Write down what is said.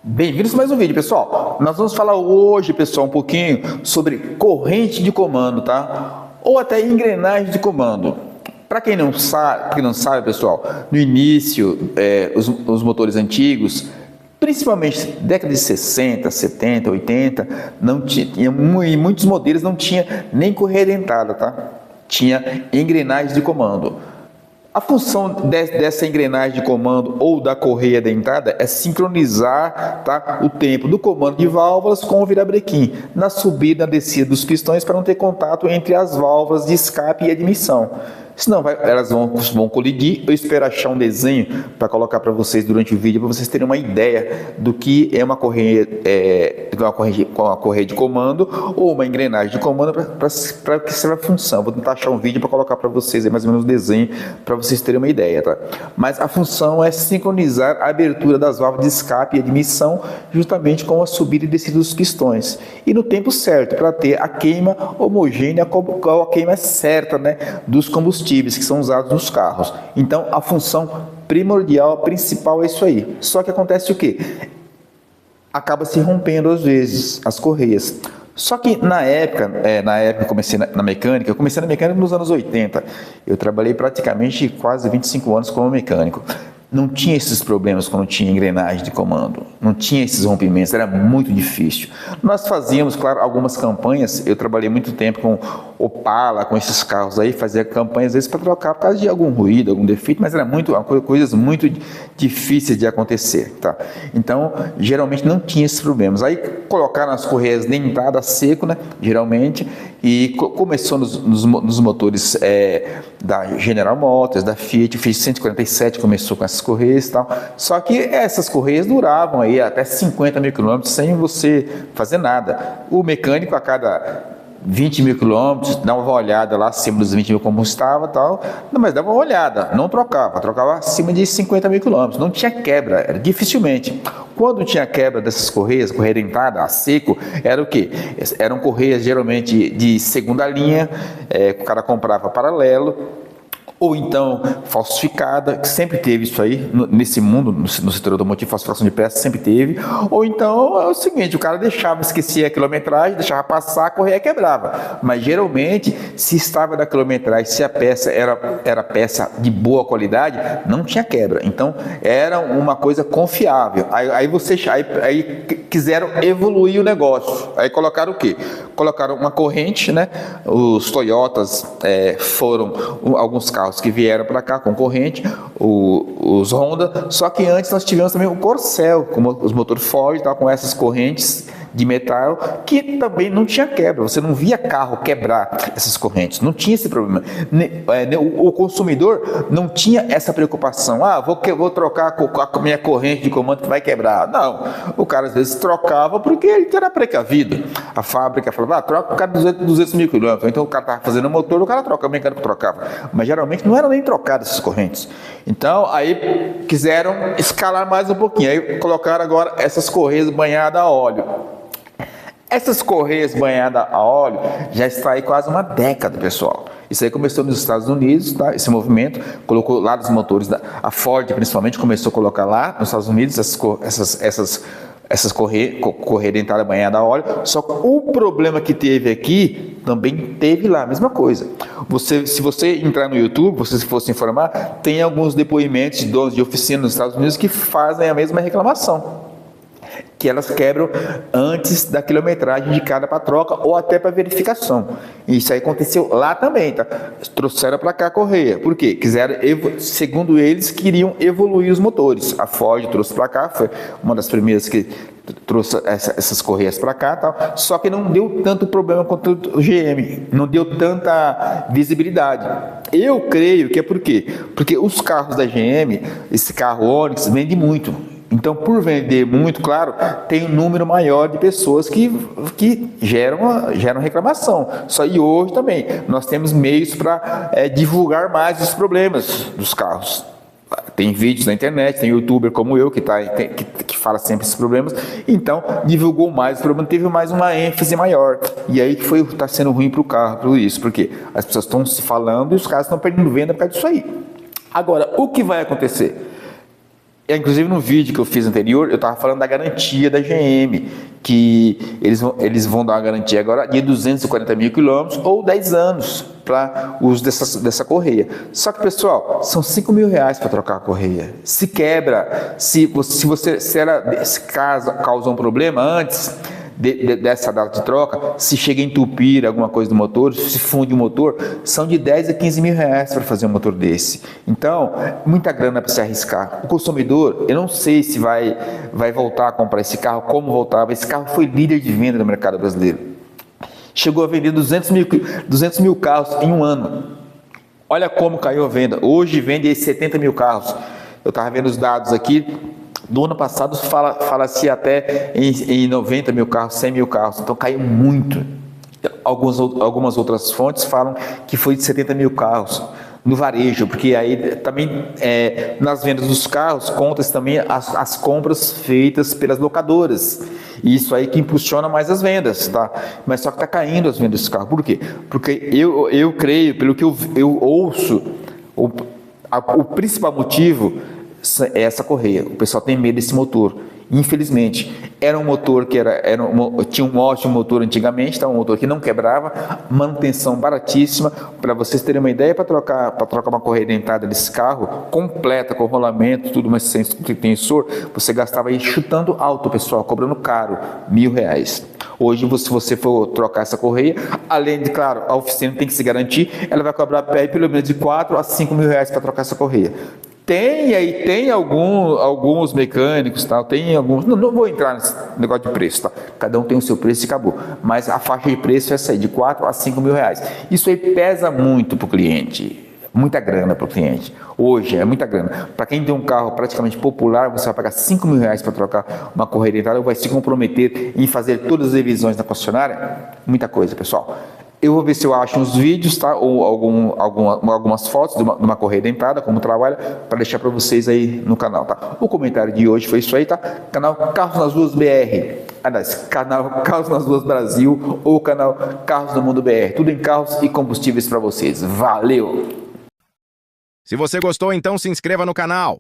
Bem-vindos a mais um vídeo, pessoal. Nós vamos falar hoje, pessoal, um pouquinho sobre corrente de comando, tá? Ou até engrenagem de comando. Para quem não sabe, pessoal, no início, os motores antigos, principalmente década de 60, 70, 80, não tinha, em muitos modelos não tinha nem correia dentada, tá? Tinha engrenagem de comando. A função dessa engrenagem de comando ou da correia dentada é sincronizar, tá, o tempo do comando de válvulas com o virabrequim na subida e na descida dos pistões para não ter contato entre as válvulas de escape e admissão. Senão elas vão colidir. Eu espero achar um desenho para colocar para vocês durante o vídeo, para vocês terem uma ideia do que é uma correia de comando ou uma engrenagem de comando para que serve a função. Vou tentar achar um vídeo para colocar para vocês aí, mais ou menos o desenho, para vocês terem uma ideia, tá? Mas a função é sincronizar a abertura das válvulas de escape e admissão justamente com a subida e descida dos pistões e no tempo certo, para ter a queima homogênea com a queima certa, né, dos combustíveis que são usados nos carros. Então a função primordial, principal é isso aí. Só que acontece o quê? Acaba se rompendo às vezes as correias. Só que na época eu comecei na mecânica, nos anos 80. Eu trabalhei praticamente quase 25 anos como mecânico. Não tinha esses problemas quando tinha engrenagem de comando, não tinha esses rompimentos, era muito difícil. Nós fazíamos, claro, algumas campanhas. Eu trabalhei muito tempo com Opala, com esses carros aí, fazia campanhas às vezes para trocar por causa de algum ruído, algum defeito, mas era coisas muito difíceis de acontecer, tá? Então, geralmente não tinha esses problemas. Aí colocaram as correias dentadas seco, né, geralmente, e começou nos motores da General Motors, da Fiat 147 começou com essas correias e tal. Só que essas correias duravam aí até 50 mil quilômetros sem você fazer nada. O mecânico, a cada 20 mil quilômetros, dava uma olhada lá acima dos 20 mil como estava e tal, mas dava uma olhada, não trocava acima de 50 mil quilômetros, não tinha quebra, era dificilmente. Quando tinha quebra dessas correias, correia dentada, a seco, era o quê? Eram correias geralmente de segunda linha, o cara comprava paralelo, ou então falsificada, que sempre teve isso aí nesse mundo, no setor automotivo, falsificação de peças sempre teve. Ou então é o seguinte, o cara esquecia a quilometragem, deixava passar, a correia quebrava. Mas geralmente, se estava da quilometragem, se a peça era peça de boa qualidade, não tinha quebra. Então era uma coisa confiável. Aí quiseram evoluir o negócio. Aí colocaram o quê? Colocaram uma corrente, né? Os Toyotas foram alguns carros que vieram para cá com corrente, os Honda. Só que antes nós tivemos também o Corcel, com os motores Ford, tá, com essas correntes de metal, que também não tinha quebra. Você não via carro quebrar essas correntes, não tinha esse problema. O consumidor não tinha essa preocupação. Vou trocar a minha corrente de comando que vai quebrar. Não, o cara às vezes trocava porque ele era precavido. A fábrica falava, troca o cara 200 mil quilômetros. Então o cara estava fazendo o motor, o cara troca, o mecânico trocava. Mas geralmente não eram nem trocadas essas correntes. Então aí quiseram escalar mais um pouquinho. Aí colocaram agora essas correias banhadas a óleo. Essas correias banhadas a óleo já está aí quase uma década, pessoal. Isso aí começou nos Estados Unidos, tá? Esse movimento colocou lá dos motores, a Ford principalmente começou a colocar lá nos Estados Unidos essas correias dentada banhada a óleo. Só que o problema que teve aqui também teve lá, a mesma coisa. Se você entrar no YouTube, se for se informar, tem alguns depoimentos de donos de oficina nos Estados Unidos que fazem a mesma reclamação, que elas quebram antes da quilometragem indicada para troca ou até para verificação. Isso aí aconteceu lá também, tá? Trouxeram para cá a correia. Por quê? Segundo eles, queriam evoluir os motores. A Ford trouxe para cá, foi uma das primeiras que trouxe essas correias para cá, tal. Só que não deu tanto problema quanto o GM, não deu tanta visibilidade. Eu creio que é por quê? Porque os carros da GM, esse carro Onix, vende muito. Então, por vender muito, claro, tem um número maior de pessoas que geram reclamação. Só e hoje também nós temos meios para divulgar mais os problemas dos carros. Tem vídeos na internet, tem youtuber como eu que fala sempre esses problemas. Então, divulgou mais o problema, teve mais uma ênfase maior. E aí está sendo ruim para o carro, por isso. Porque as pessoas estão se falando e os caras estão perdendo venda por causa disso aí. Agora, o que vai acontecer? Inclusive no vídeo que eu fiz anterior, eu estava falando da garantia da GM, que eles vão dar uma garantia agora de 240 mil quilômetros ou 10 anos para uso dessa correia. Só que, pessoal, são 5 mil reais para trocar a correia. Se quebra, se causa um problema antes dessa data de troca, se chega a entupir alguma coisa do motor, se funde o motor, são de 10 a 15 mil reais para fazer um motor desse. Então, muita grana para se arriscar. O consumidor, eu não sei se vai voltar a comprar esse carro, como voltava. Esse carro foi líder de venda no mercado brasileiro. Chegou a vender 200 mil carros em um ano. Olha como caiu a venda. Hoje vende 70 mil carros. Eu estava vendo os dados aqui. Do ano passado fala-se até em 90 mil carros, 100 mil carros, então caiu muito. Algumas outras fontes falam que foi de 70 mil carros no varejo, porque aí também nas vendas dos carros conta-se também as compras feitas pelas locadoras. E isso aí que impulsiona mais as vendas, tá? Mas só que está caindo as vendas dos carros. Por quê? Porque eu creio, pelo que eu ouço, o principal motivo é essa correia. O pessoal tem medo desse motor. Infelizmente, era um motor que tinha um ótimo motor antigamente, tá? Um motor que não quebrava, manutenção baratíssima. Para vocês terem uma ideia, para trocar uma correia dentada desse carro, completa, com rolamento, tudo mais sem tensor, você gastava aí chutando alto, pessoal, cobrando caro, R$1.000. Hoje, se você for trocar essa correia, além de, claro, a oficina tem que se garantir, ela vai cobrar pelo menos de 4 a 5 mil reais para trocar essa correia. Tem alguns mecânicos, tal, tem alguns, não vou entrar nesse negócio de preço, tá? Cada um tem o seu preço e acabou, mas a faixa de preço é essa aí, de 4 a 5 mil reais. Isso aí pesa muito para o cliente, muita grana para o cliente. Hoje é muita grana. Para quem tem um carro praticamente popular, você vai pagar 5 mil reais para trocar uma correia dentada, ou vai se comprometer em fazer todas as revisões na concessionária? Muita coisa, pessoal. Eu vou ver se eu acho uns vídeos, tá? Ou algumas fotos de uma correia dentada, como trabalha, para deixar para vocês aí no canal, tá? O comentário de hoje foi isso aí, tá? Canal Carros nas Ruas BR. Aliás, canal Carros nas Ruas Brasil ou canal Carros do Mundo BR. Tudo em carros e combustíveis para vocês. Valeu! Se você gostou, então se inscreva no canal.